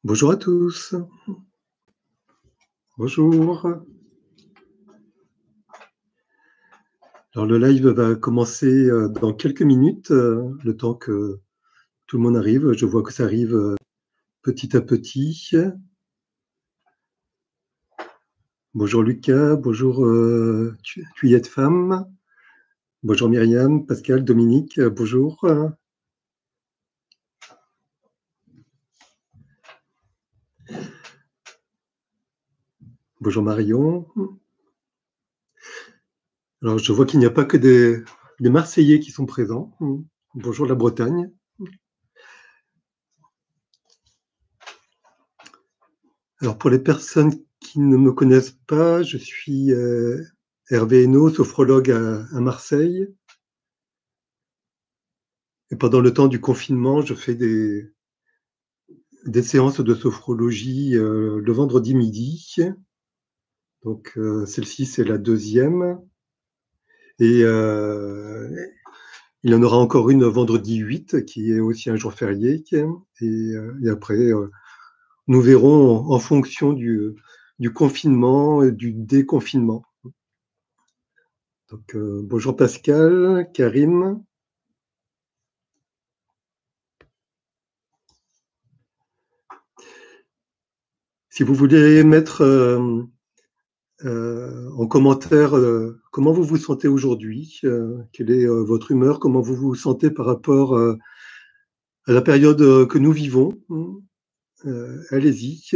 Bonjour à tous. Bonjour. Alors le live va commencer, dans quelques minutes, le temps que tout le monde arrive. Je vois que ça arrive, petit à petit. Bonjour Lucas, bonjour, Thuyette Femme. Bonjour Myriam, Pascal, Dominique, bonjour. Bonjour Marion. Alors je vois qu'il n'y a pas que des Marseillais qui sont présents. Bonjour la Bretagne. Alors pour les personnes qui ne me connaissent pas, je suis, Hervé Hainaut, sophrologue à Marseille. Et pendant le temps du confinement, je fais des séances de sophrologie, le vendredi midi. Donc, celle-ci, c'est la deuxième. Et il y en aura encore une vendredi 8, qui est aussi un jour férié. Et après, nous verrons en fonction du confinement et du déconfinement. Donc, bonjour Pascal, Karim. Si vous voulez mettre en commentaire comment vous vous sentez aujourd'hui, quelle est votre humeur, comment vous vous sentez par rapport à la période que nous vivons. Allez-y.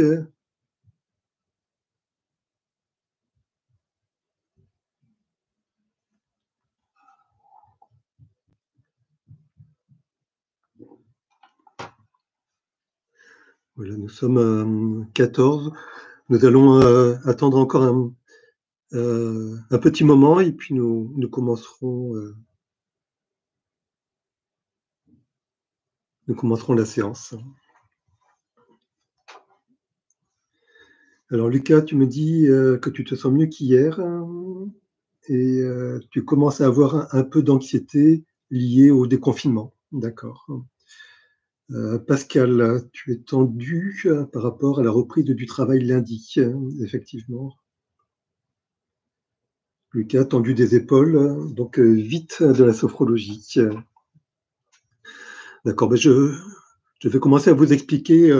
Voilà, nous sommes 14. Nous allons attendre encore un petit moment et puis nous commencerons la séance. Alors Lucas, tu me dis que tu te sens mieux qu'hier et tu commences à avoir un peu d'anxiété liée au déconfinement. D'accord. Pascal, tu es tendu par rapport à la reprise du travail lundi, effectivement. Lucas, tendu des épaules, donc vite de la sophrologie. D'accord, ben je vais commencer à vous expliquer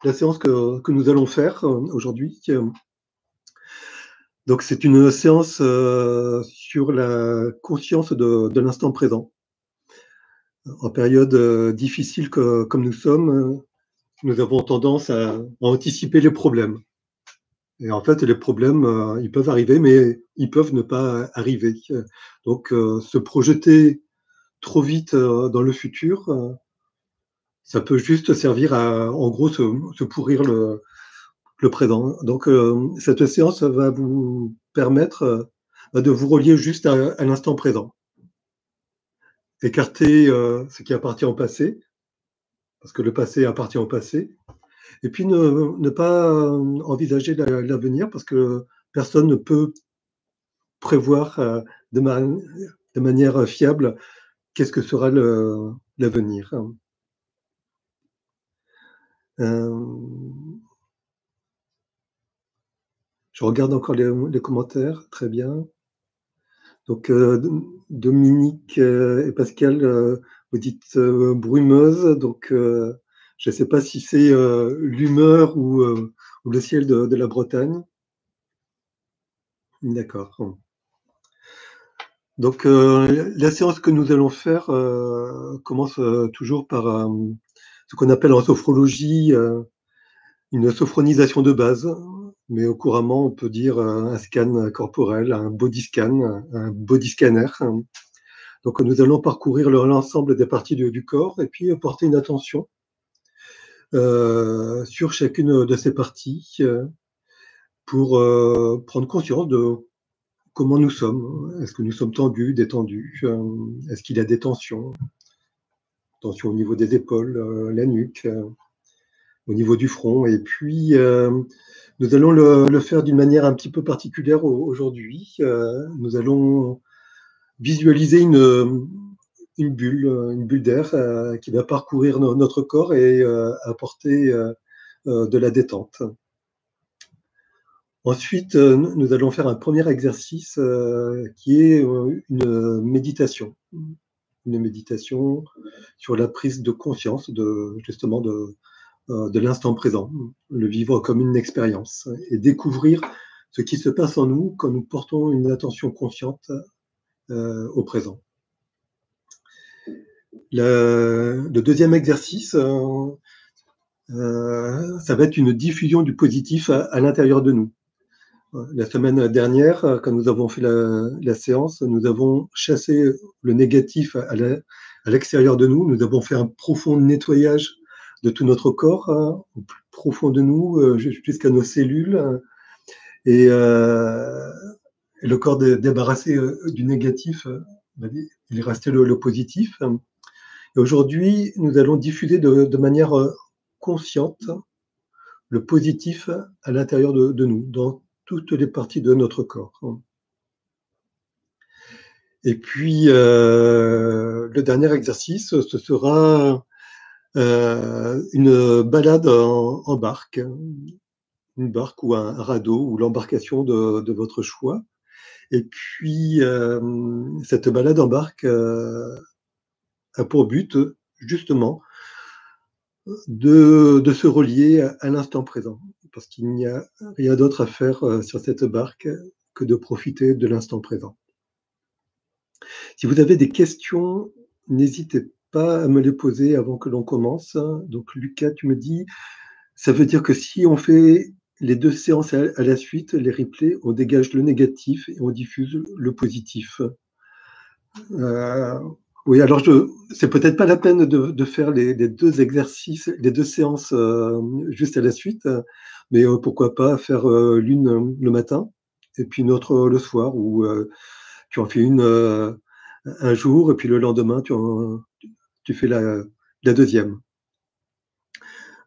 la séance que nous allons faire aujourd'hui. Donc c'est une séance sur la conscience de l'instant présent. En période difficile comme nous sommes, nous avons tendance à anticiper les problèmes. Et en fait, les problèmes, ils peuvent arriver, mais ils peuvent ne pas arriver. Donc, se projeter trop vite dans le futur, ça peut juste servir à, en gros, se pourrir le présent. Donc, cette séance va vous permettre de vous relier juste à l'instant présent. Écarter ce qui appartient au passé, parce que le passé appartient au passé. Et puis ne pas envisager l'avenir parce que personne ne peut prévoir de, de manière fiable qu'est-ce que sera l'avenir. Je regarde encore les commentaires, très bien. Donc Dominique et Pascal, vous dites brumeuse, donc je ne sais pas si c'est l'humeur ou le ciel de la Bretagne. D'accord. Donc, la séance que nous allons faire commence toujours par ce qu'on appelle en sophrologie une sophronisation de base, mais couramment on peut dire un scan corporel, un body scanner. Donc, nous allons parcourir l'ensemble des parties du corps et puis porter une attention sur chacune de ces parties pour prendre conscience de comment nous sommes. Est-ce que nous sommes tendus, détendus? Est-ce qu'il y a des tensions? Tension au niveau des épaules, la nuque, au niveau du front. Et puis, nous allons le faire d'une manière un petit peu particulière aujourd'hui. Nous allons visualiser une bulle d'air qui va parcourir notre corps et apporter de la détente. Ensuite, nous allons faire un premier exercice qui est une méditation. Une méditation sur la prise de conscience justement de l'instant présent, le vivre comme une expérience et découvrir ce qui se passe en nous quand nous portons une attention consciente au présent. Le deuxième exercice, ça va être une diffusion du positif à l'intérieur de nous. La semaine dernière, quand nous avons fait la séance, nous avons chassé le négatif à l'extérieur de nous. Nous avons fait un profond nettoyage de tout notre corps, au plus profond de nous, jusqu'à nos cellules. Et le corps débarrassé du négatif, il restait le positif. Et aujourd'hui, nous allons diffuser de manière consciente le positif à l'intérieur de nous, dans toutes les parties de notre corps. Et puis, le dernier exercice, ce sera une balade en barque, une barque ou un radeau ou l'embarcation de votre choix. Et puis, cette balade en barque a pour but, justement, de se relier à l'instant présent, parce qu'il n'y a rien d'autre à faire sur cette barque que de profiter de l'instant présent. Si vous avez des questions, n'hésitez pas à me les poser avant que l'on commence. Donc Lucas, tu me dis, ça veut dire que si on fait les 2 séances à la suite, les replays, on dégage le négatif et on diffuse le positif. Oui, alors c'est peut-être pas la peine de faire les 2 exercices, les 2 séances juste à la suite, mais pourquoi pas faire l'une le matin et puis une autre le soir, ou tu en fais une un jour et puis le lendemain tu fais la deuxième.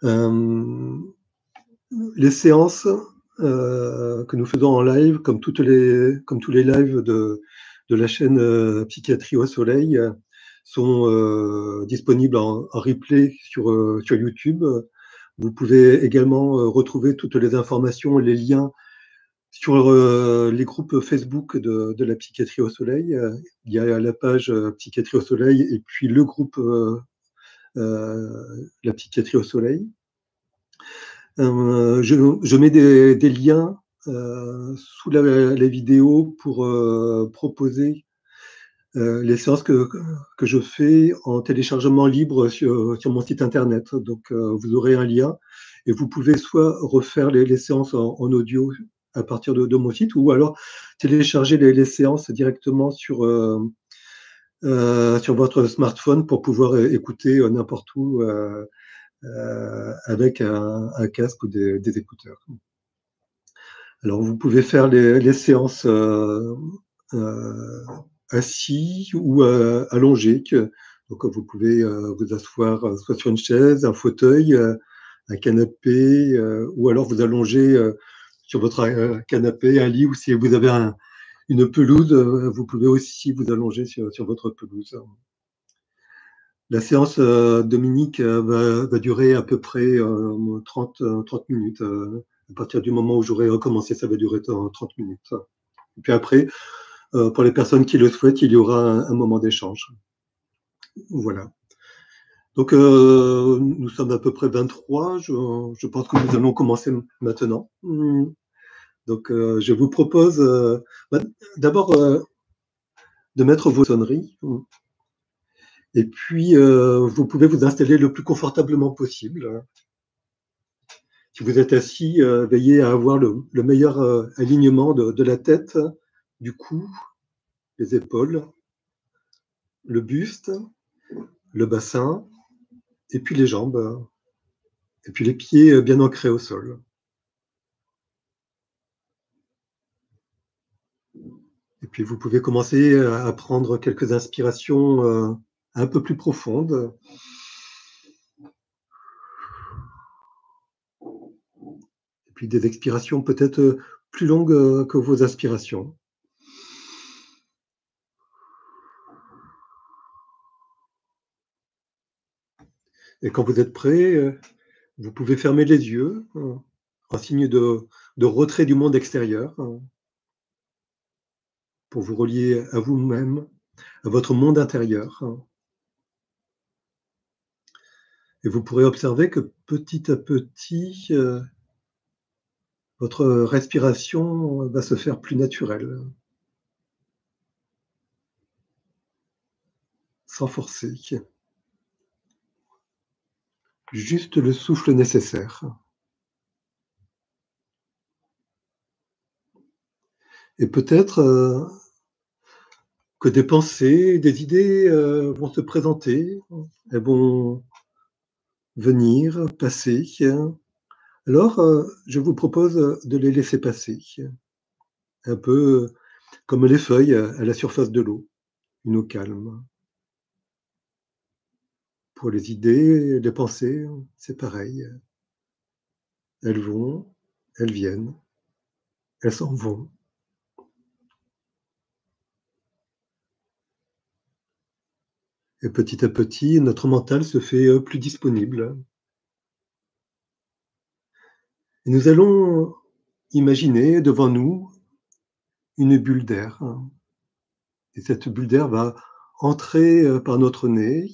Les séances que nous faisons en live, comme tous les lives de la chaîne Psychiatrie au Soleil, sont disponibles en replay sur YouTube. Vous pouvez également retrouver toutes les informations, les liens sur les groupes Facebook de la Psychiatrie au Soleil. Il y a la page Psychiatrie au Soleil et puis le groupe La Psychiatrie au Soleil. Je mets des liens sous la vidéo pour proposer les séances que je fais en téléchargement libre sur mon site internet. Donc, vous aurez un lien et vous pouvez soit refaire les séances en audio à partir de mon site, ou alors télécharger les séances directement sur votre smartphone pour pouvoir écouter n'importe où avec un casque ou des écouteurs. Alors, vous pouvez faire les séances assis ou allongé. Donc, vous pouvez vous asseoir soit sur une chaise, un fauteuil, un canapé, ou alors vous allonger sur votre canapé, un lit, ou si vous avez une pelouse, vous pouvez aussi vous allonger sur votre pelouse. La séance, Dominique, va durer à peu près 30 minutes. À partir du moment où j'aurai recommencé, ça va durer 30 minutes. Et puis après, pour les personnes qui le souhaitent, il y aura un moment d'échange. Voilà. Donc, nous sommes à peu près 23. Je pense que nous allons commencer maintenant. Donc, je vous propose d'abord de mettre vos sonneries. Et puis, vous pouvez vous installer le plus confortablement possible. Si vous êtes assis, veillez à avoir le meilleur alignement de la tête, du cou, les épaules, le buste, le bassin, et puis les jambes, et puis les pieds bien ancrés au sol. Et puis vous pouvez commencer à prendre quelques inspirations un peu plus profondes. Et puis des expirations peut-être plus longues que vos inspirations. Et quand vous êtes prêt, Vous pouvez fermer les yeux, en signe de retrait du monde extérieur, pour vous relier à vous-même, à votre monde intérieur. Et vous pourrez observer que petit à petit, votre respiration va se faire plus naturelle, sans forcer. Juste le souffle nécessaire. Et peut-être que des pensées, des idées vont se présenter, elles vont venir, passer. Alors, je vous propose de les laisser passer, un peu comme les feuilles à la surface de l'eau, une eau calme. Pour les idées, les pensées, c'est pareil. Elles vont, elles viennent, elles s'en vont. Et petit à petit, notre mental se fait plus disponible. Et nous allons imaginer devant nous une bulle d'air. Et cette bulle d'air va entrer par notre nez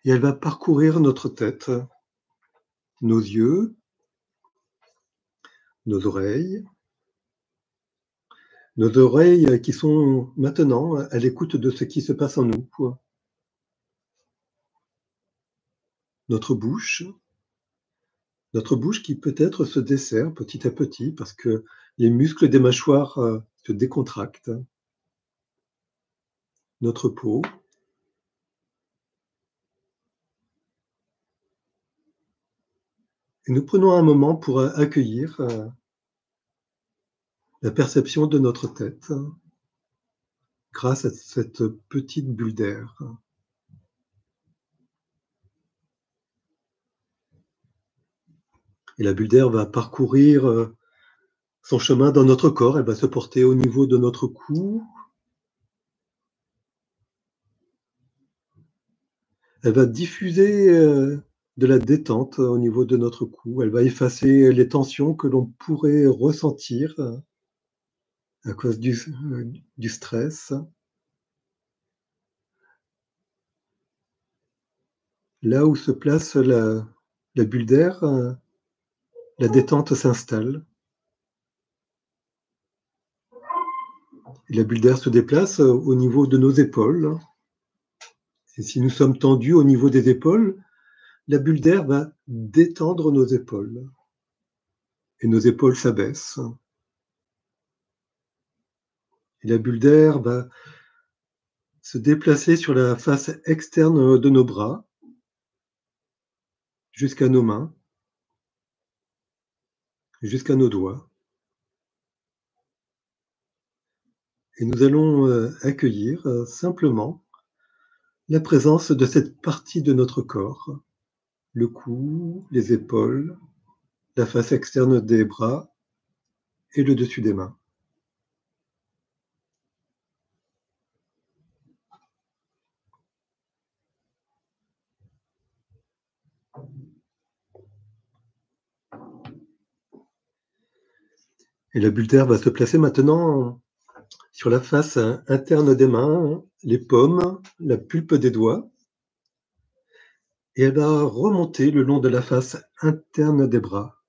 et elle va parcourir notre tête, nos yeux, nos oreilles qui sont maintenant à l'écoute de ce qui se passe en nous. Notre bouche qui peut-être se desserre petit à petit parce que les muscles des mâchoires se décontractent. Notre peau, et nous prenons un moment pour accueillir la perception de notre tête grâce à cette petite bulle d'air. Et la bulle d'air va parcourir son chemin dans notre corps, elle va se porter au niveau de notre cou. Elle va diffuser de la détente au niveau de notre cou. Elle va effacer les tensions que l'on pourrait ressentir à cause du stress. Là où se place la bulle d'air, la détente s'installe. Et la bulle d'air se déplace au niveau de nos épaules. Et si nous sommes tendus au niveau des épaules, la bulle d'air va détendre nos épaules. Et nos épaules s'abaissent. Et la bulle d'air va se déplacer sur la face externe de nos bras, jusqu'à nos mains, jusqu'à nos doigts. Et nous allons accueillir simplement la présence de cette partie de notre corps, le cou, les épaules, la face externe des bras et le dessus des mains. Et la bulle d'air va se placer maintenant sur la face interne des mains, les paumes, la pulpe des doigts, et elle va remonter le long de la face interne des bras,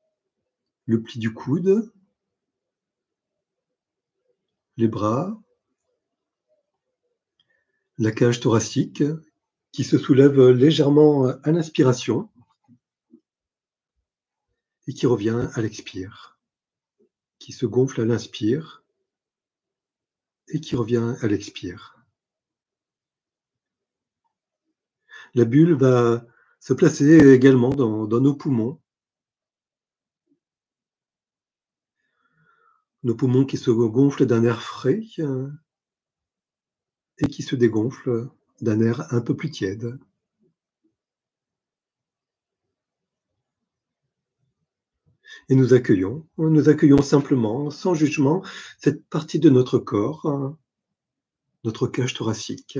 le pli du coude, les bras, la cage thoracique qui se soulève légèrement à l'inspiration et qui revient à l'expire, qui se gonfle à l'inspire et qui revient à l'expire. La bulle va se placer également dans nos poumons qui se gonflent d'un air frais et qui se dégonflent d'un air un peu plus tiède. Et nous accueillons simplement, sans jugement, cette partie de notre corps, notre cage thoracique.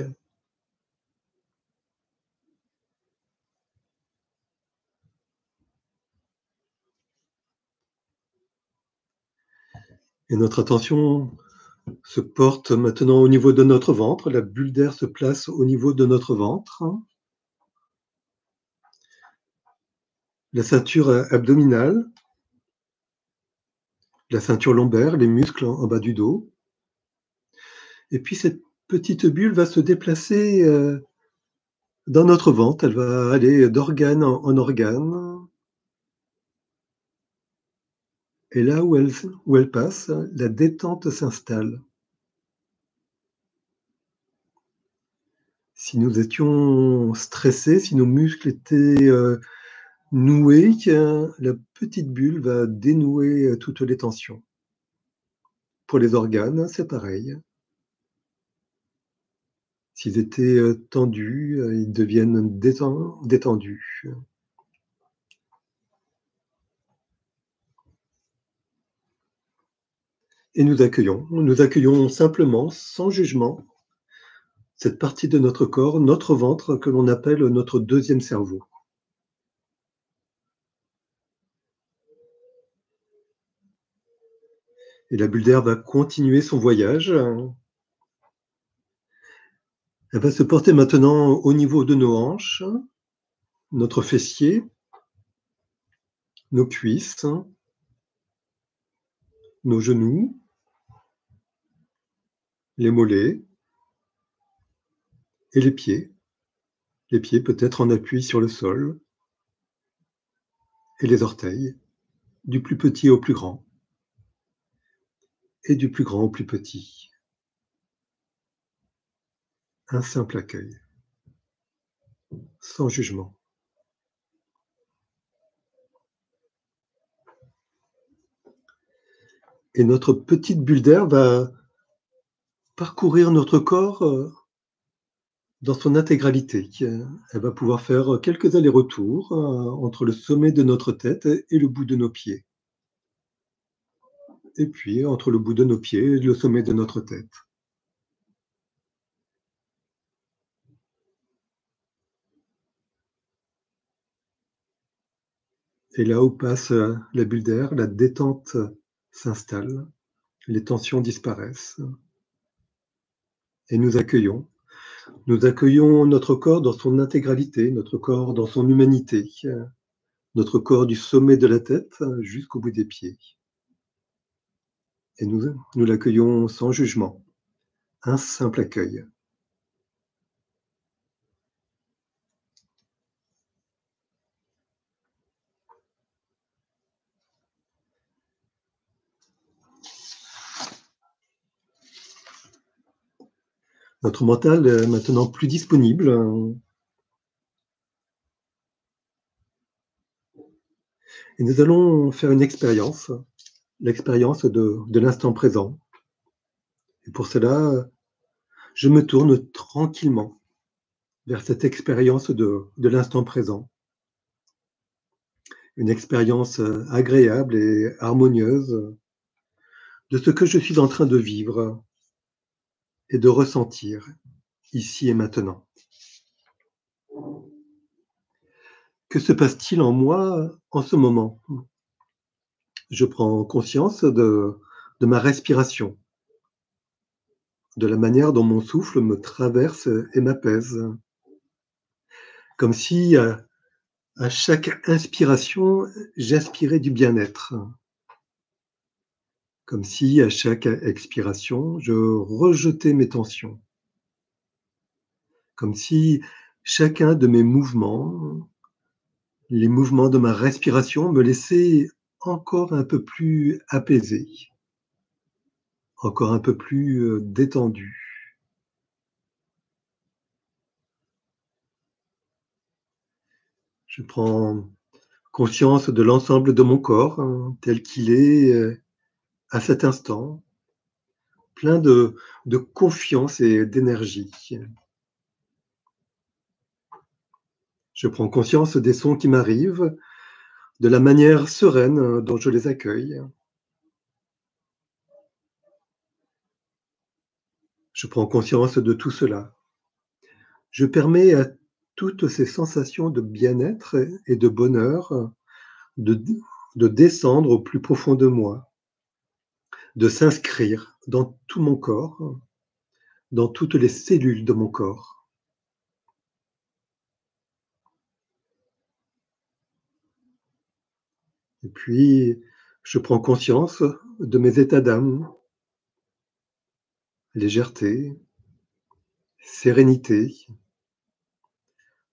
Et notre attention se porte maintenant au niveau de notre ventre. La bulle d'air se place au niveau de notre ventre. La ceinture abdominale, la ceinture lombaire, les muscles en bas du dos. Et puis cette petite bulle va se déplacer dans notre ventre. Elle va aller d'organe en organe. Et là où elle passe, la détente s'installe. Si nous étions stressés, si nos muscles étaient noués, la petite bulle va dénouer toutes les tensions. Pour les organes, c'est pareil. S'ils étaient tendus, ils deviennent détendus. Et nous accueillons simplement, sans jugement, cette partie de notre corps, notre ventre, que l'on appelle notre deuxième cerveau. Et la bulle d'air va continuer son voyage. Elle va se porter maintenant au niveau de nos hanches, notre fessier, nos cuisses, nos genoux, les mollets et les pieds. Les pieds peut-être en appui sur le sol. Et les orteils, du plus petit au plus grand. Et du plus grand au plus petit. Un simple accueil, sans jugement. Et notre petite bulle d'air va parcourir notre corps dans son intégralité. Elle va pouvoir faire quelques allers-retours entre le sommet de notre tête et le bout de nos pieds. Et puis entre le bout de nos pieds et le sommet de notre tête. Et là où passe la bulle d'air, la détente s'installe, les tensions disparaissent. Et nous accueillons notre corps dans son intégralité, notre corps dans son humanité, notre corps du sommet de la tête jusqu'au bout des pieds. Et nous l'accueillons sans jugement, un simple accueil. Notre mental est maintenant plus disponible. Et nous allons faire une expérience, l'expérience de l'instant présent. Et pour cela, je me tourne tranquillement vers cette expérience de l'instant présent. Une expérience agréable et harmonieuse de ce que je suis en train de vivre et de ressentir ici et maintenant. Que se passe-t-il en moi en ce moment? Je prends conscience de ma respiration, de la manière dont mon souffle me traverse et m'apaise. Comme si à chaque inspiration, j'inspirais du bien-être. Comme si à chaque expiration, je rejetais mes tensions. Comme si chacun de mes mouvements, les mouvements de ma respiration me laissaient encore un peu plus apaisé, encore un peu plus détendu. Je prends conscience de l'ensemble de mon corps tel qu'il est à cet instant, plein de confiance et d'énergie. Je prends conscience des sons qui m'arrivent, de la manière sereine dont je les accueille. Je prends conscience de tout cela. Je permets à toutes ces sensations de bien-être et de bonheur de descendre au plus profond de moi, de s'inscrire dans tout mon corps, dans toutes les cellules de mon corps. Et puis, je prends conscience de mes états d'âme, légèreté, sérénité,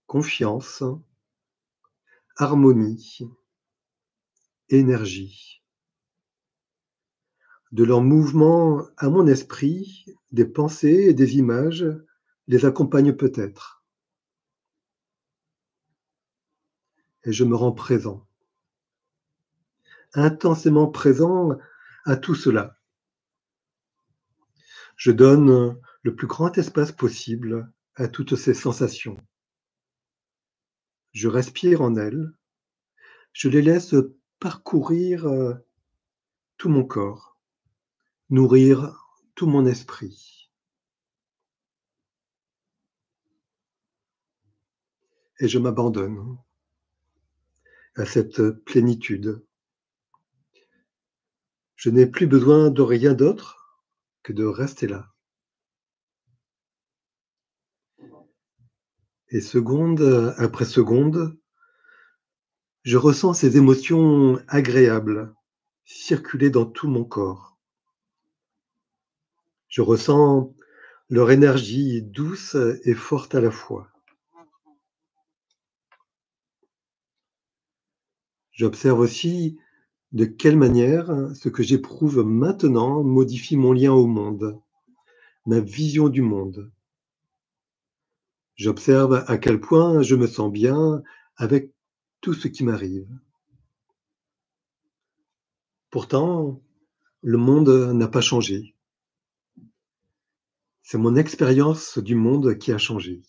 confiance, harmonie, énergie. De leurs mouvements à mon esprit, des pensées et des images les accompagnent peut-être. Et je me rends présent, intensément présent à tout cela. Je donne le plus grand espace possible à toutes ces sensations. Je respire en elles, je les laisse parcourir tout mon corps, nourrir tout mon esprit. Et je m'abandonne à cette plénitude. Je n'ai plus besoin de rien d'autre que de rester là. Et seconde après seconde, je ressens ces émotions agréables circuler dans tout mon corps. Je ressens leur énergie douce et forte à la fois. J'observe aussi de quelle manière ce que j'éprouve maintenant modifie mon lien au monde, ma vision du monde. J'observe à quel point je me sens bien avec tout ce qui m'arrive. Pourtant, le monde n'a pas changé. C'est mon expérience du monde qui a changé.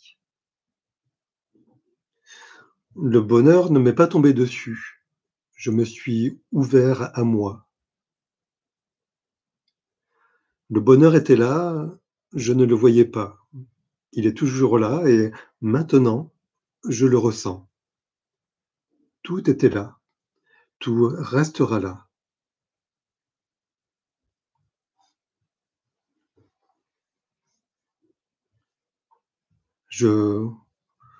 Le bonheur ne m'est pas tombé dessus. Je me suis ouvert à moi. Le bonheur était là, je ne le voyais pas. Il est toujours là et maintenant, je le ressens. Tout était là, tout restera là. Je,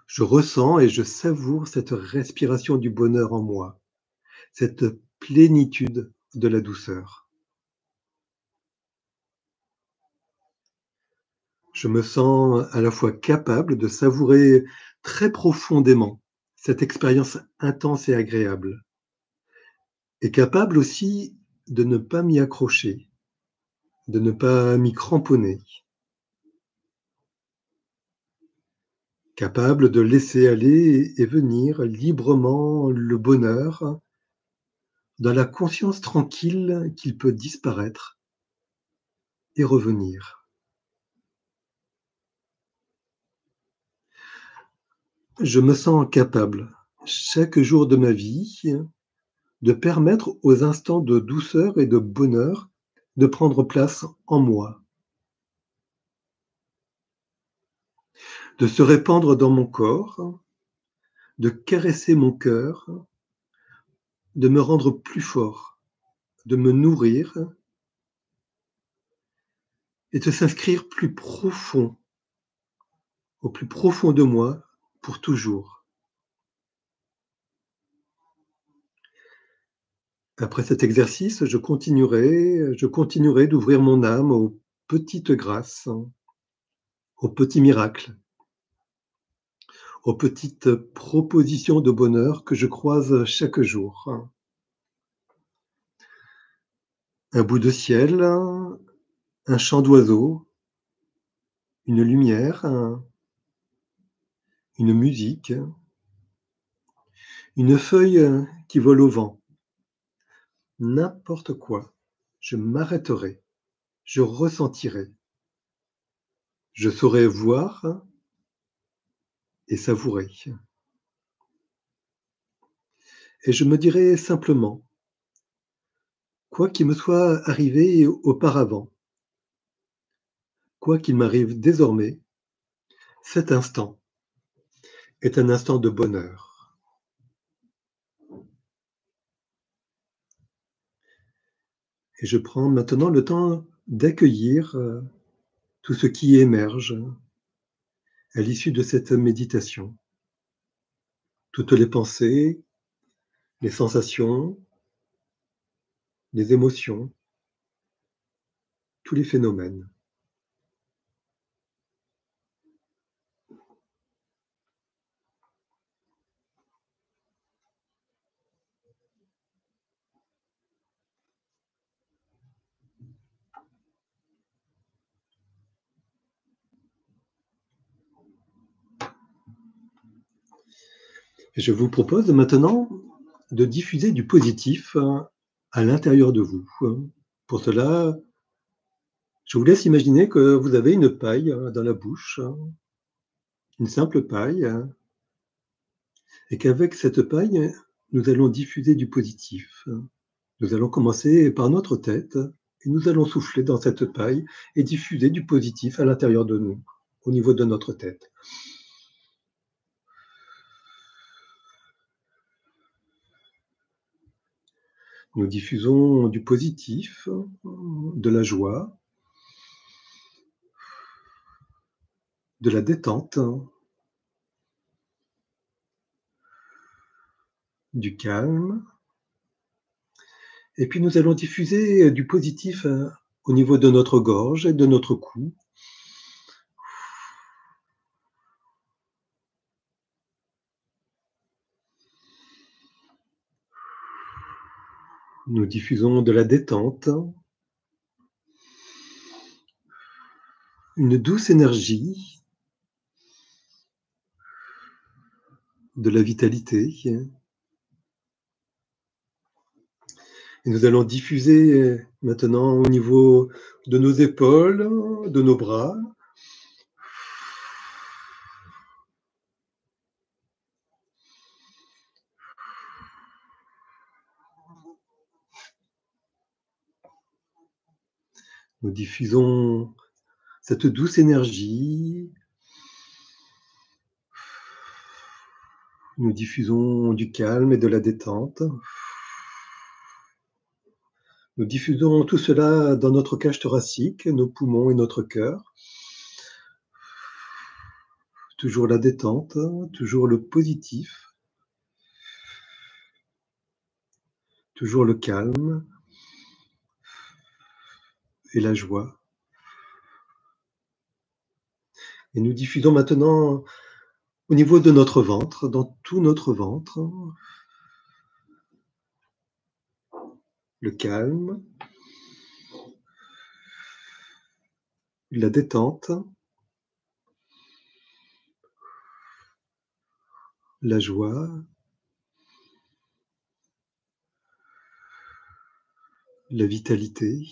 je ressens et je savoure cette respiration du bonheur en moi, cette plénitude de la douceur. Je me sens à la fois capable de savourer très profondément cette expérience intense et agréable, et capable aussi de ne pas m'y accrocher, de ne pas m'y cramponner, capable de laisser aller et venir librement le bonheur dans la conscience tranquille qu'il peut disparaître et revenir. Je me sens capable, chaque jour de ma vie, de permettre aux instants de douceur et de bonheur de prendre place en moi, de se répandre dans mon corps, de caresser mon cœur, de me rendre plus fort, de me nourrir et de s'inscrire plus profond, au plus profond de moi, pour toujours. Après cet exercice, je continuerai d'ouvrir mon âme aux petites grâces, aux petits miracles, aux petites propositions de bonheur que je croise chaque jour. Un bout de ciel, un chant d'oiseau, une lumière, une musique, une feuille qui vole au vent. N'importe quoi, je m'arrêterai, je ressentirai, je saurai voir et savourer. Et je me dirai simplement, quoi qu'il me soit arrivé auparavant, quoi qu'il m'arrive désormais, cet instant est un instant de bonheur. Et je prends maintenant le temps d'accueillir tout ce qui émerge à l'issue de cette méditation. Toutes les pensées, les sensations, les émotions, tous les phénomènes. Et je vous propose maintenant de diffuser du positif à l'intérieur de vous. Pour cela, je vous laisse imaginer que vous avez une paille dans la bouche, une simple paille, et qu'avec cette paille, nous allons diffuser du positif. Nous allons commencer par notre tête et nous allons souffler dans cette paille et diffuser du positif à l'intérieur de nous, au niveau de notre tête. Nous diffusons du positif, de la joie, de la détente, du calme. Et puis nous allons diffuser du positif au niveau de notre gorge et de notre cou. Nous diffusons de la détente, une douce énergie, de la vitalité. Et nous allons diffuser maintenant au niveau de nos épaules, de nos bras. Nous diffusons cette douce énergie. Nous diffusons du calme et de la détente. Nous diffusons tout cela dans notre cage thoracique, nos poumons et notre cœur. Toujours la détente, toujours le positif, toujours le calme et la joie. Et nous diffusons maintenant au niveau de notre ventre, dans tout notre ventre, le calme, la détente, la joie, la vitalité.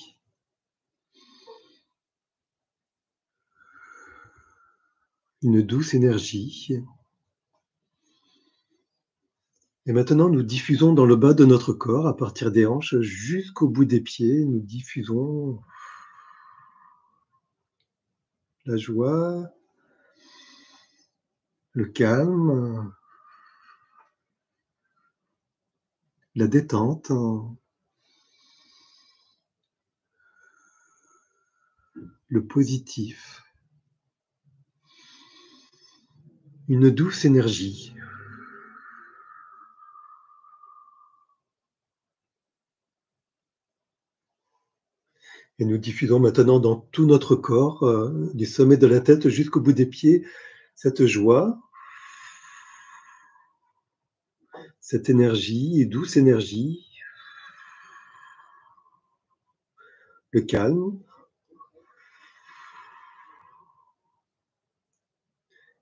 Une douce énergie. Et maintenant, nous diffusons dans le bas de notre corps, à partir des hanches jusqu'au bout des pieds, nous diffusons la joie, le calme, la détente, le positif, une douce énergie. Et nous diffusons maintenant dans tout notre corps, du sommet de la tête jusqu'au bout des pieds, cette joie, cette énergie, douce énergie, le calme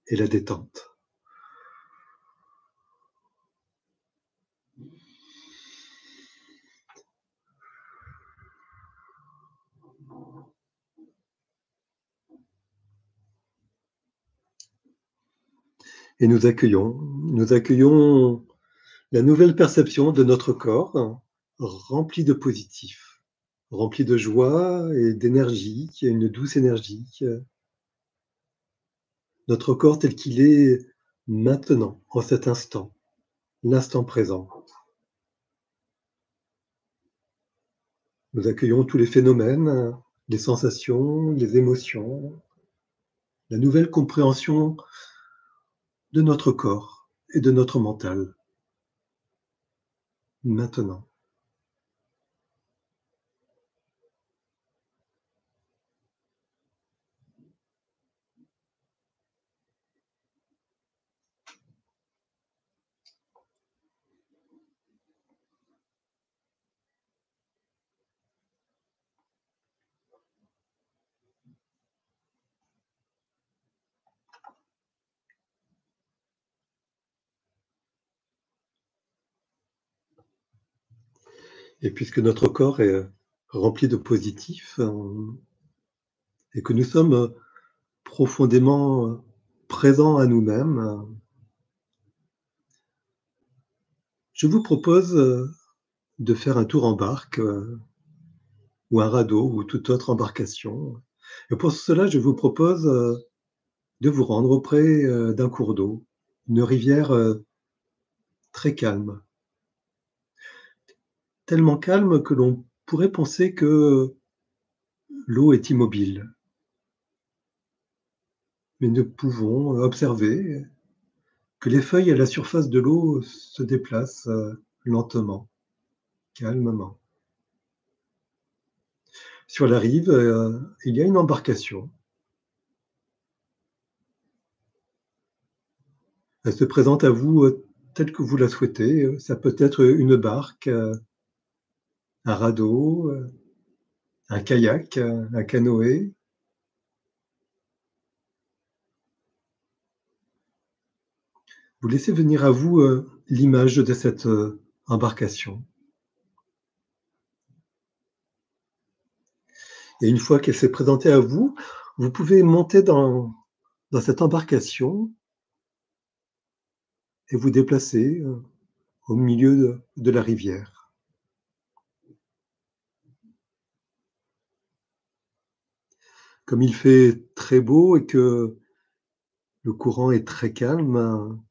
et la détente. Et nous accueillons la nouvelle perception de notre corps, rempli de positif, rempli de joie et d'énergie, qui a une douce énergie. Notre corps tel qu'il est maintenant, en cet instant, l'instant présent. Nous accueillons tous les phénomènes, les sensations, les émotions, la nouvelle compréhension de notre corps et de notre mental, maintenant. Et puisque notre corps est rempli de positif, et que nous sommes profondément présents à nous-mêmes, je vous propose de faire un tour en barque ou un radeau ou toute autre embarcation. Et pour cela, je vous propose de vous rendre auprès d'un cours d'eau, une rivière très calme, tellement calme que l'on pourrait penser que l'eau est immobile. Mais nous pouvons observer que les feuilles à la surface de l'eau se déplacent lentement, calmement. Sur la rive, il y a une embarcation. Elle se présente à vous telle que vous la souhaitez. Ça peut être une barque, un radeau, un kayak, un canoë. Vous laissez venir à vous l'image de cette embarcation. Et une fois qu'elle s'est présentée à vous, vous pouvez monter dans cette embarcation et vous déplacer au milieu de la rivière. Comme il fait très beau et que le courant est très calme,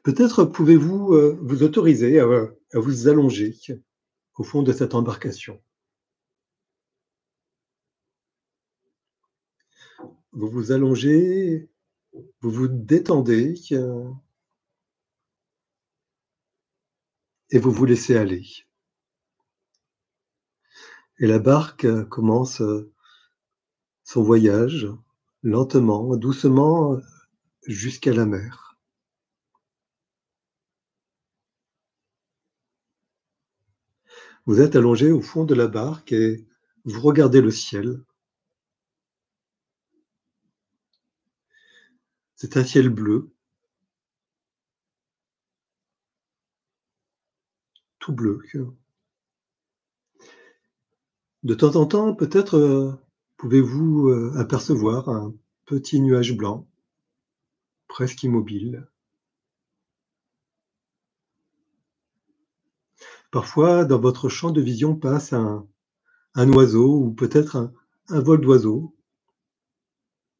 peut-être pouvez-vous vous autoriser à vous allonger au fond de cette embarcation. Vous vous allongez, vous vous détendez et vous vous laissez aller. Et la barque commence son voyage lentement, doucement jusqu'à la mer. Vous êtes allongé au fond de la barque et vous regardez le ciel. C'est un ciel bleu, tout bleu. De temps en temps, peut-être pouvez-vous apercevoir un petit nuage blanc, presque immobile. Parfois, dans votre champ de vision passe un oiseau ou peut-être un vol d'oiseaux,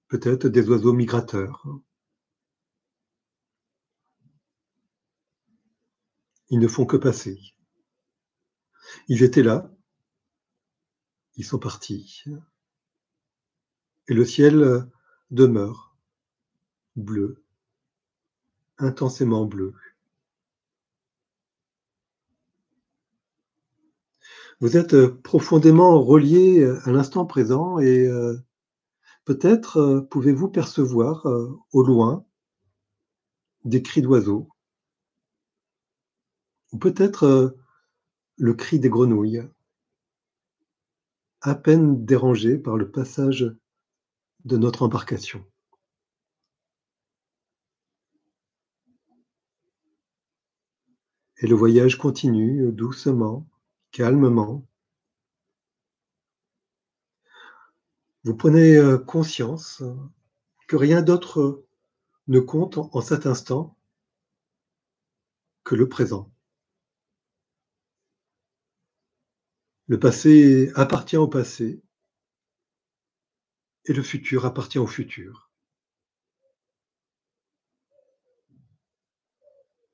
peut-être des oiseaux migrateurs. Ils ne font que passer. Ils étaient là, ils sont partis. Et le ciel demeure bleu, intensément bleu. Vous êtes profondément relié à l'instant présent et peut-être pouvez-vous percevoir au loin des cris d'oiseaux ou peut-être le cri des grenouilles, à peine dérangé par le passage de notre embarcation. Et le voyage continue doucement, calmement. Vous prenez conscience que rien d'autre ne compte en cet instant que le présent. Le passé appartient au passé et le futur appartient au futur.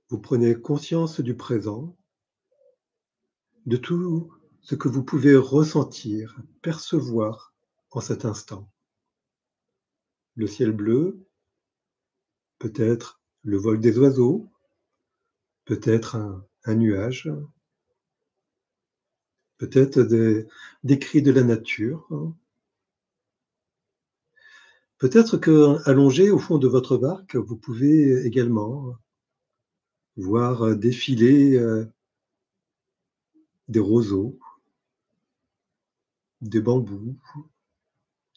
Vous prenez conscience du présent, de tout ce que vous pouvez ressentir, percevoir en cet instant. Le ciel bleu, peut-être le vol des oiseaux, peut-être un nuage, peut-être des cris de la nature. Peut-être qu'allongé au fond de votre barque, vous pouvez également voir défiler des roseaux, des bambous,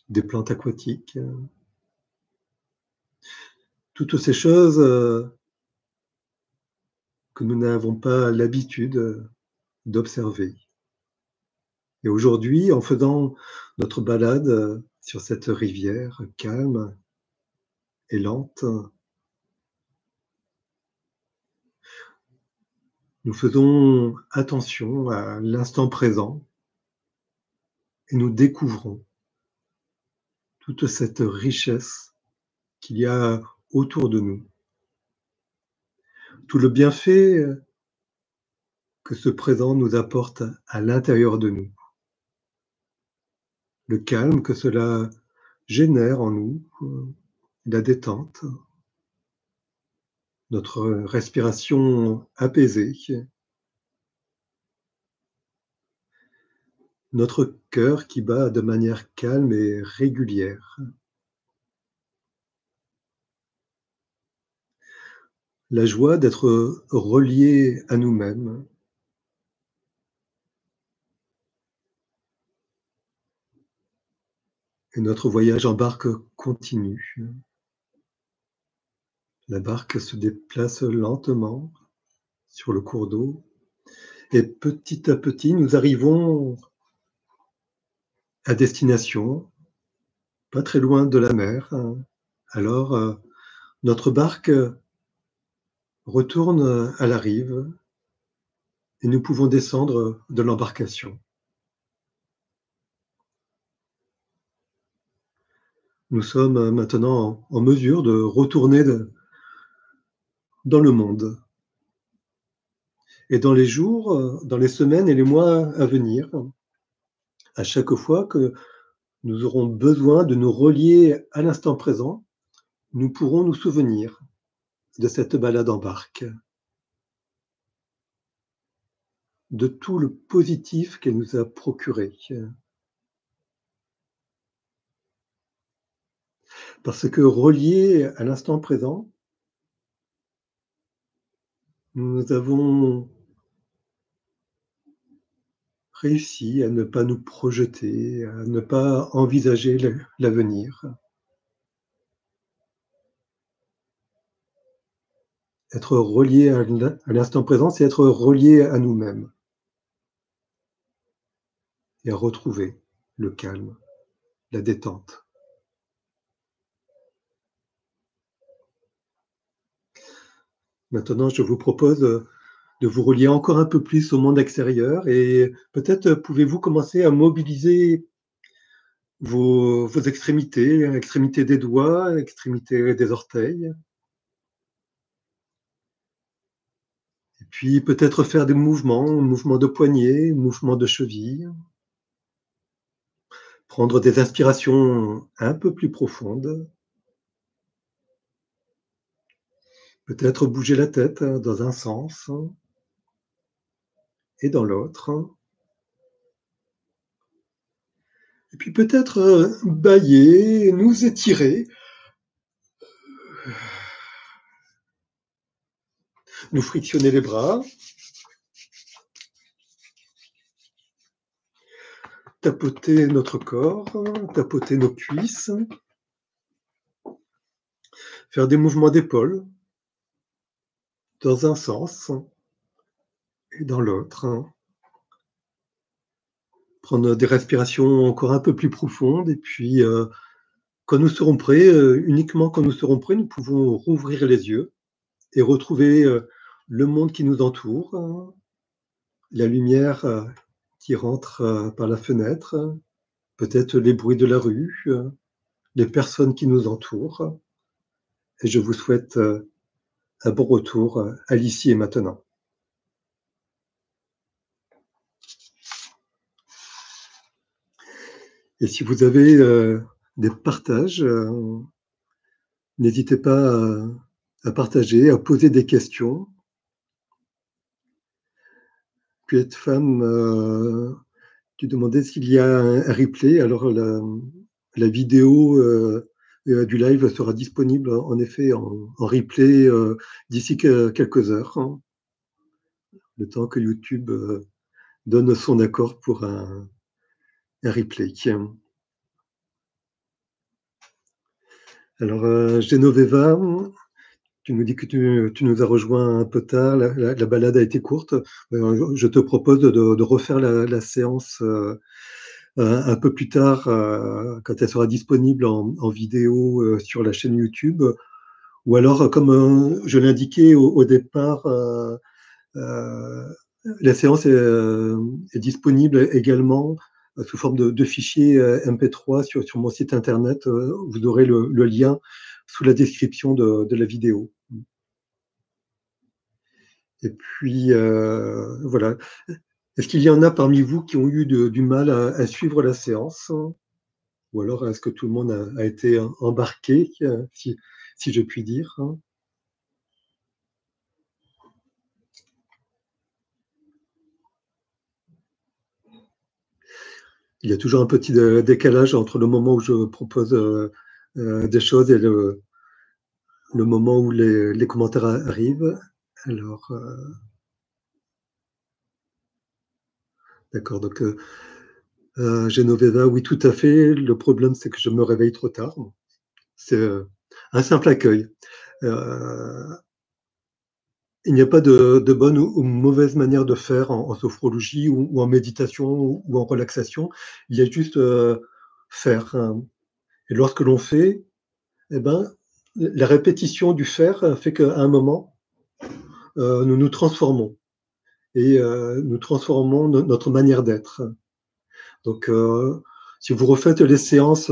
des plantes aquatiques. Toutes ces choses que nous n'avons pas l'habitude d'observer. Et aujourd'hui, en faisant notre balade sur cette rivière calme et lente, nous faisons attention à l'instant présent et nous découvrons toute cette richesse qu'il y a autour de nous. Tout le bienfait que ce présent nous apporte à l'intérieur de nous. Le calme que cela génère en nous, la détente, notre respiration apaisée, notre cœur qui bat de manière calme et régulière. La joie d'être relié à nous-mêmes. Et notre voyage en barque continue. La barque se déplace lentement sur le cours d'eau et petit à petit, nous arrivons à destination, pas très loin de la mer. Alors, notre barque retourne à la rive et nous pouvons descendre de l'embarcation. Nous sommes maintenant en mesure de retourner dans le monde. Et dans les jours, dans les semaines et les mois à venir, à chaque fois que nous aurons besoin de nous relier à l'instant présent, nous pourrons nous souvenir de cette balade en barque, de tout le positif qu'elle nous a procuré. Parce que relié à l'instant présent, nous avons réussi à ne pas nous projeter, à ne pas envisager l'avenir. Être relié à l'instant présent, c'est être relié à nous-mêmes et à retrouver le calme, la détente. Maintenant, je vous propose de vous relier encore un peu plus au monde extérieur et peut-être pouvez-vous commencer à mobiliser vos extrémités, extrémités des doigts, extrémités des orteils. Et puis peut-être faire des mouvements de poignets, mouvements de cheville. Prendre des inspirations un peu plus profondes. Peut-être bouger la tête dans un sens et dans l'autre. Et puis peut-être bâiller, nous étirer, nous frictionner les bras, tapoter notre corps, tapoter nos cuisses, faire des mouvements d'épaule dans un sens et dans l'autre. Prendre des respirations encore un peu plus profondes et puis quand nous serons prêts, uniquement quand nous serons prêts, nous pouvons rouvrir les yeux et retrouver le monde qui nous entoure, la lumière qui rentre par la fenêtre, peut-être les bruits de la rue, les personnes qui nous entourent. Et je vous souhaite un bon retour à l'ici et maintenant. Et si vous avez des partages, n'hésitez pas à partager, à poser des questions. Puis être femme, tu demandais s'il y a un replay. Alors la vidéo du live sera disponible en effet en replay d'ici quelques heures, hein, le temps que YouTube donne son accord pour un replay. Alors Genoveva, tu nous dis que tu nous as rejoint un peu tard, la balade a été courte. Je te propose de refaire la séance un peu plus tard, quand elle sera disponible en vidéo sur la chaîne YouTube. Ou alors, comme je l'indiquais au départ, la séance est disponible également sous forme de fichier MP3 sur mon site internet. Vous aurez le lien sous la description de la vidéo. Et puis, voilà. Est-ce qu'il y en a parmi vous qui ont eu du mal à suivre la séance? Ou alors est-ce que tout le monde a été embarqué, si je puis dire, hein? Il y a toujours un petit décalage entre le moment où je propose des choses et le moment où les commentaires arrivent. Alors, d'accord, donc Genoveva, oui, tout à fait. Le problème, c'est que je me réveille trop tard. C'est un simple accueil. Euh, il n'y a pas de bonne ou mauvaise manière de faire en sophrologie ou en méditation ou en relaxation. Il y a juste faire, hein. Et lorsque l'on fait, eh ben, la répétition du faire fait qu'à un moment, nous nous transformons et nous transformons notre manière d'être. Donc, si vous refaites les séances,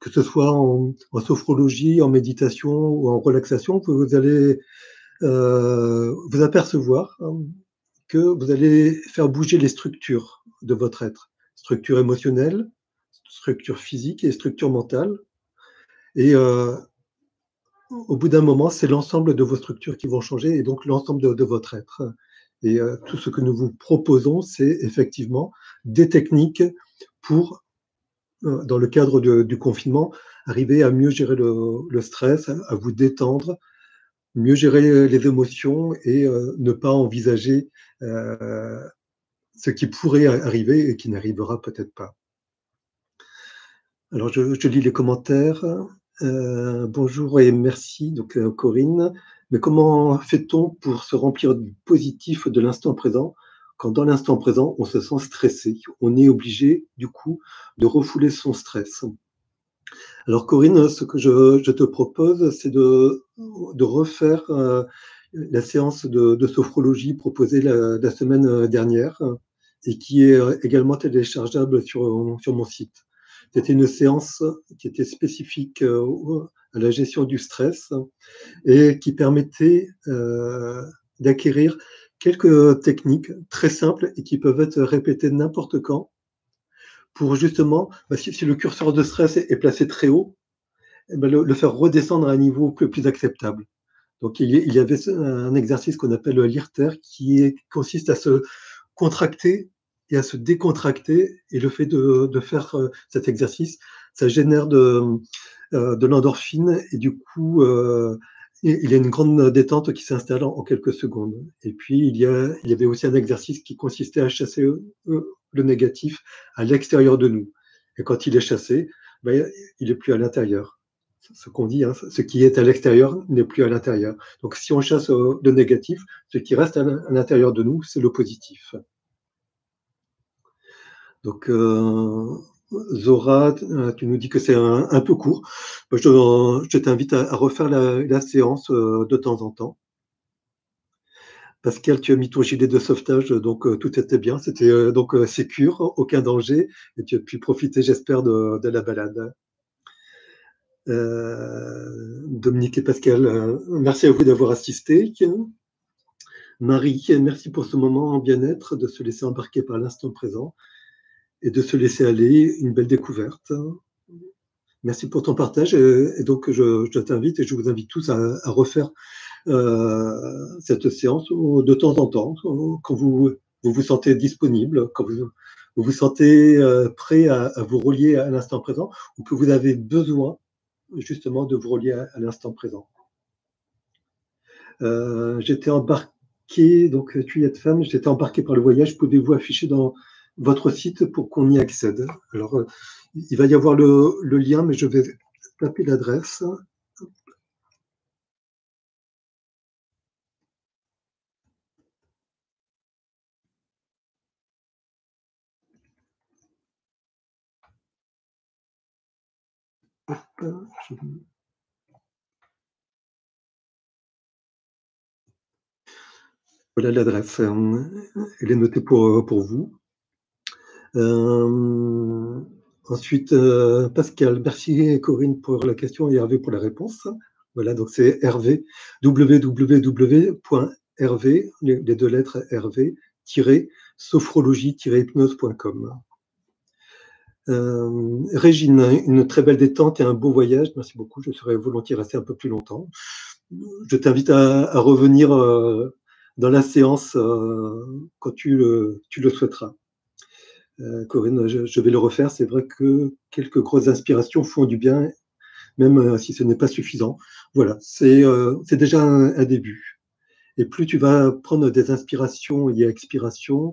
que ce soit en sophrologie, en méditation ou en relaxation, vous allez vous apercevoir, hein, que vous allez faire bouger les structures de votre être. Structure émotionnelle, structure physique et structure mentale. Et au bout d'un moment, c'est l'ensemble de vos structures qui vont changer et donc l'ensemble de votre être. Et tout ce que nous vous proposons, c'est effectivement des techniques pour, dans le cadre du confinement, arriver à mieux gérer le stress, à vous détendre, mieux gérer les émotions et ne pas envisager ce qui pourrait arriver et qui n'arrivera peut-être pas. Alors, je lis les commentaires. Bonjour et merci, donc Corinne. Mais comment fait-on pour se remplir du positif de l'instant présent quand dans l'instant présent, on se sent stressé? On est obligé, du coup, de refouler son stress. Alors, Corinne, ce que je te propose, c'est de refaire la séance de sophrologie proposée la semaine dernière et qui est également téléchargeable sur mon site. C'était une séance qui était spécifique à la gestion du stress et qui permettait d'acquérir quelques techniques très simples et qui peuvent être répétées n'importe quand pour justement, si le curseur de stress est placé très haut, eh ben, le faire redescendre à un niveau plus acceptable. Donc il y avait un exercice qu'on appelle l'IRTER qui consiste à se contracter et à se décontracter. Et le fait de faire cet exercice, ça génère de l'endorphine et du coup, il y a une grande détente qui s'installe en quelques secondes. Et puis, il y avait aussi un exercice qui consistait à chasser le négatif à l'extérieur de nous. Et quand il est chassé, ben, il est plus à l'intérieur. Ce qu'on dit, hein, ce qui est à l'extérieur n'est plus à l'intérieur. Donc, si on chasse le négatif, ce qui reste à l'intérieur de nous, c'est le positif. Donc, Zora, tu nous dis que c'est un peu court. Je t'invite à refaire la séance de temps en temps. Pascal, tu as mis ton gilet de sauvetage, donc tout était bien. C'était donc sécure, aucun danger, et tu as pu profiter, j'espère, de la balade. Dominique et Pascal, merci à vous d'avoir assisté. Marie, merci pour ce moment en bien-être, de se laisser embarquer par l'instant présent. et de se laisser aller, une belle découverte. Merci pour ton partage. Et donc, je t'invite et je vous invite tous à refaire cette séance de temps en temps, quand vous vous sentez disponible, quand vous vous sentez prêt à vous relier à l'instant présent, ou que vous avez besoin justement de vous relier à l'instant présent. J'étais embarqué, donc tu y es de femme, j'étais embarqué par le voyage. Pouvez-vous afficher dans votre site pour qu'on y accède? Alors, il va y avoir le lien, mais je vais taper l'adresse. Voilà l'adresse. Elle est notée pour vous. Ensuite, Pascal, merci et Corinne pour la question et Hervé pour la réponse. Voilà, donc c'est Hervé, www.hervé, les deux lettres Hervé, sophrologie-hypnose.com. Régine, une très belle détente et un beau voyage. Merci beaucoup. Je serais volontiers resté un peu plus longtemps. Je t'invite à revenir dans la séance quand tu le souhaiteras. Corinne, je vais le refaire. C'est vrai que quelques grosses inspirations font du bien, même si ce n'est pas suffisant. Voilà, c'est déjà un début. Et plus tu vas prendre des inspirations et expirations,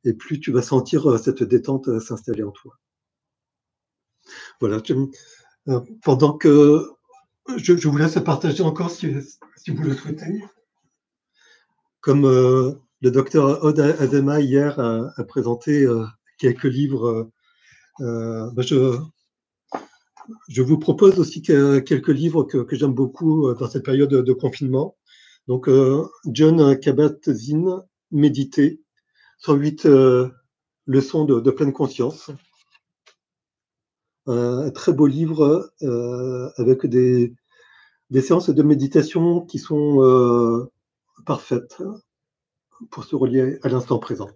et plus tu vas sentir cette détente s'installer en toi. Voilà. Pendant que je vous laisse partager encore si vous le souhaitez. Comme le docteur Aude Adema hier a présenté quelques livres, je vous propose aussi quelques livres que j'aime beaucoup dans cette période de confinement. Donc, Jon Kabat-Zinn, Méditer, 108 leçons de pleine conscience. Un très beau livre avec des séances de méditation qui sont parfaites pour se relier à l'instant présent.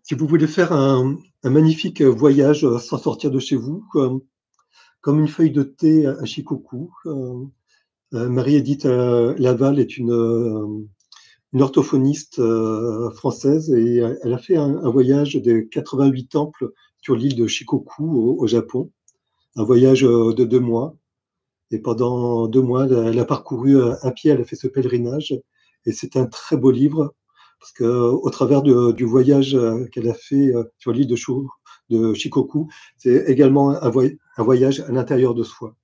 Si vous voulez faire un magnifique voyage sans sortir de chez vous, comme une feuille de thé à Shikoku, Marie-Édith Laval est une orthophoniste française et elle a fait un voyage de 88 temples sur l'île de Shikoku au Japon, un voyage de 2 mois. Et pendant 2 mois, elle a parcouru à pied, elle a fait ce pèlerinage. Et c'est un très beau livre parce qu'au travers du voyage qu'elle a fait sur l'île de Shikoku, c'est également un voyage à l'intérieur de soi.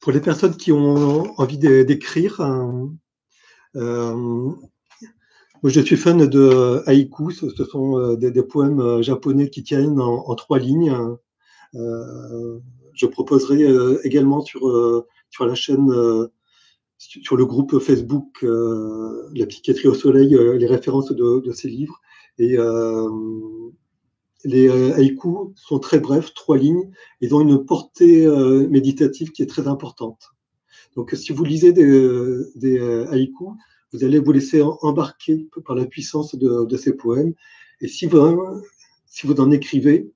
Pour les personnes qui ont envie d'écrire, moi je suis fan de haïku. Ce sont des poèmes japonais qui tiennent en 3 lignes. Je proposerai également sur la chaîne, sur le groupe Facebook La psychiatrie au soleil, les références de ces livres. Et les haïkus sont très brefs, 3 lignes. Ils ont une portée méditative qui est très importante. Donc, si vous lisez des haïkus, vous allez vous laisser embarquer par la puissance de ces poèmes. Et si vous en écrivez,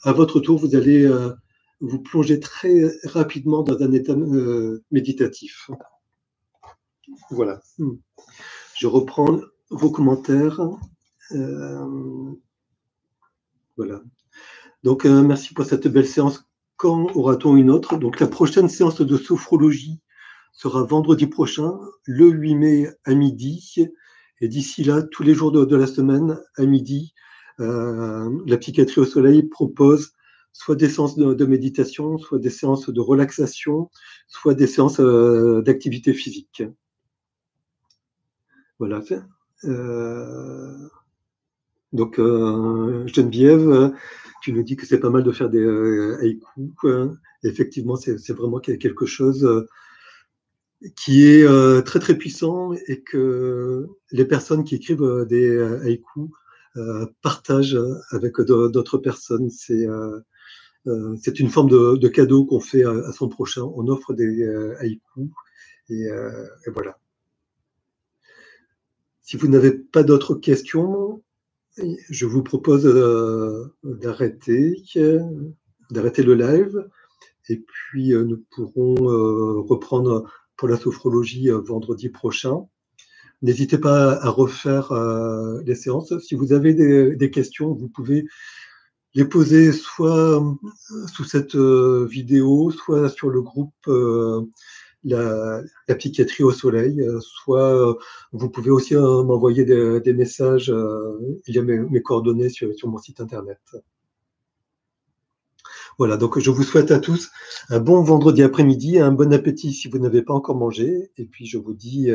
à votre tour, vous allez vous plonger très rapidement dans un état méditatif. Voilà. Je reprends vos commentaires. Voilà. Donc, merci pour cette belle séance. Quand aura-t-on une autre? Donc, la prochaine séance de sophrologie sera vendredi prochain, le 8 mai à midi. Et d'ici là, tous les jours de la semaine, à midi, la psychiatrie au soleil propose soit des séances de méditation, soit des séances de relaxation, soit des séances d'activité physique. Voilà. Donc, Geneviève, tu nous dis que c'est pas mal de faire des haïkus. Effectivement, c'est vraiment quelque chose qui est très très puissant et que les personnes qui écrivent des haïkus partagent avec d'autres personnes. C'est une forme de cadeau qu'on fait à son prochain. On offre des haïkus et voilà. Si vous n'avez pas d'autres questions, je vous propose d'arrêter le live et puis nous pourrons reprendre pour la sophrologie vendredi prochain. N'hésitez pas à refaire les séances. Si vous avez des questions, vous pouvez les poser soit sous cette vidéo, soit sur le groupe la psychiatrie au soleil, soit vous pouvez aussi m'envoyer des messages, il y a mes coordonnées sur mon site internet. Voilà, donc je vous souhaite à tous un bon vendredi après-midi, un bon appétit si vous n'avez pas encore mangé, et puis je vous dis,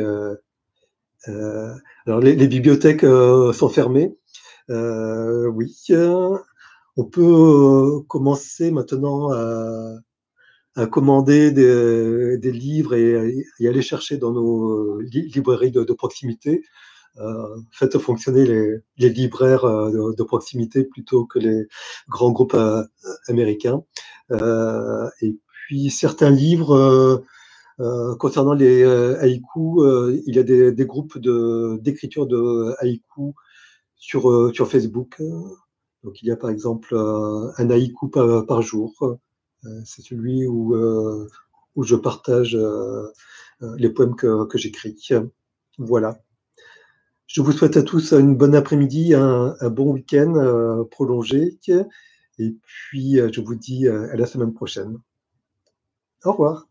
alors les bibliothèques sont fermées, oui, on peut commencer maintenant à commander des livres et aller chercher dans nos librairies de proximité. Faites fonctionner les libraires de proximité plutôt que les grands groupes américains. Et puis certains livres concernant les haïkus, il y a des groupes d'écriture de haïkus sur Facebook. Donc il y a par exemple un haïku par jour. C'est celui où je partage les poèmes que j'écris. Voilà. Je vous souhaite à tous une bonne après-midi, un bon week-end prolongé. Et puis, je vous dis à la semaine prochaine. Au revoir.